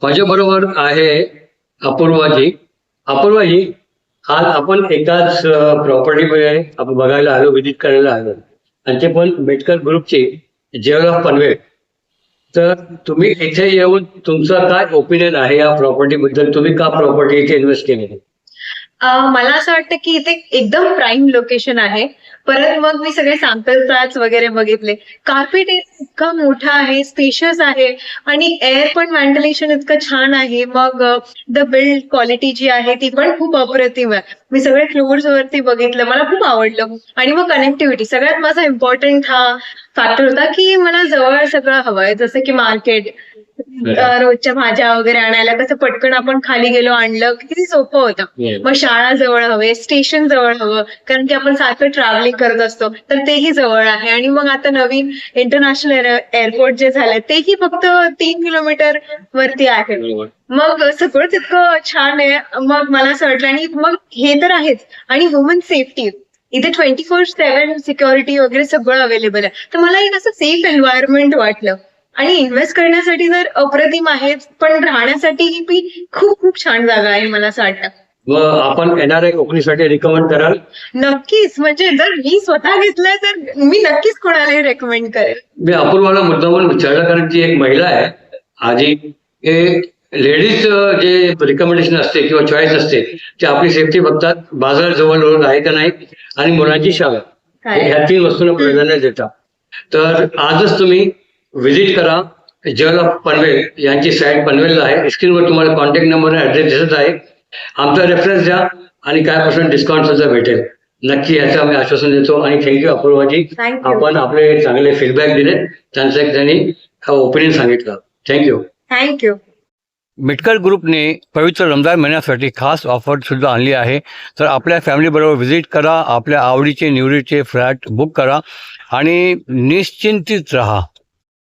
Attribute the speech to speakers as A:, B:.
A: माझ्या बरोबर आहे अपूर्वाजी. अपूर्वाजी, आज आपण एकाच प्रॉपर्टीमध्ये आपण बघायला आलो, व्हिजिट करायला आलो, आणि ते पण मेटकर ग्रुपचे जेवल ऑफ पनवेल. तर तुम्ही इथे येऊन तुमचं काय ओपिनियन आहे या प्रॉपर्टी बद्दल? तुम्ही का प्रॉपर्टी इथे इन्व्हेस्ट केली?
B: मला असं वाटतं की इथे एकदम प्राईम लोकेशन आहे. परत मग मी सगळे सॅम्पल फ्लॅट्स वगैरे बघितले. कार्पेट इतका मोठा आहे, स्पेशियस आहे आणि एअर पण व्हेंटिलेशन इतकं छान आहे. मग द बिल्ड क्वालिटी जी आहे ती पण खूप अप्रतिम आहे. मी सगळे फ्लोअर्स वरती बघितलं, मला खूप आवडलं. आणि मग कनेक्टिव्हिटी सगळ्यात माझा इम्पॉर्टंट हा फॅक्टर होता की मला जवळ सगळं हवंय, जसं की मार्केट, रोजच्या भाज्या वगैरे आणायला कसं पटकन आपण खाली गेलो आणलं की किती सोपं होतं. मग शाळा जवळ हवे, स्टेशन जवळ हवं, कारण की आपण सारखं ट्रॅव्हलिंग करत असतो, तर तेही जवळ आहे. आणि मग आता नवीन इंटरनॅशनल एअरपोर्ट जे झालंय तेही फक्त 3 किलोमीटर वरती आहे. मग सगळंच इतकं छान आहे. मग मला असं वाटलं, आणि मग हे तर आहेच, आणि वुमन सेफ्टी इथे 24/7 सिक्युरिटी वगैरे सगळं अवेलेबल आहे. तर मला एक असं सेफ एन्व्हायरमेंट वाटलं. आणि इन्व्हेस्ट करण्यासाठी जर अप्रतिम आहे, पण राहण्यासाठी ही खूप खूप छान जागा आहे मला असं वाटतं.
A: व आपण येणाऱ्या कोकणीसाठी रिकमेंड कराल?
B: नक्कीच, म्हणजे जर मी स्वतः घेतलंय तर मी नक्कीच कोणालाही रेकमेंड करेल.
A: मी अपूर्वाला मुद्दामून विचारलं कारण ती एक महिला आहे. आधी लेडीज जे रिकमेंडेशन असते किंवा चॉईस असते ते आपली सेफ्टी बघतात, बाजार जवळ आहे का नाही, आणि मुलांची शाळा, ह्या 3 वस्तूंना प्राधान्य देतात. तर आजच तुम्ही व्हिजिट करा. जेवल ऑफ पनवेल यांची साईट पनवेलला आहे. स्क्रीनवर तुम्हाला कॉन्टॅक्ट नंबर आणि ऍड्रेस दिसत आहे. आमचा रेफरन्स द्या आणि काय पर्सेंट डिस्काउंट सुद्धा भेटेल. नक्की याचं आम्ही आश्वासन देतो. आणि थँक्यू अपूर्वाजी,
B: थँक्यू.
A: आपण आपले चांगले फीडबॅक दिले, त्यांनी ओपिनियन सांगितलं. थँक्यू.
B: थँक्यू.
A: मेटकर ग्रुपने पवित्र रमजान महिन्यासाठी खास ऑफर सुद्धा आणली आहे. तर आपल्या फॅमिलीबरोबर व्हिजिट करा, आपल्या आवडीचे निवडीचे फ्लॅट बुक करा आणि निश्चिंतित राहा.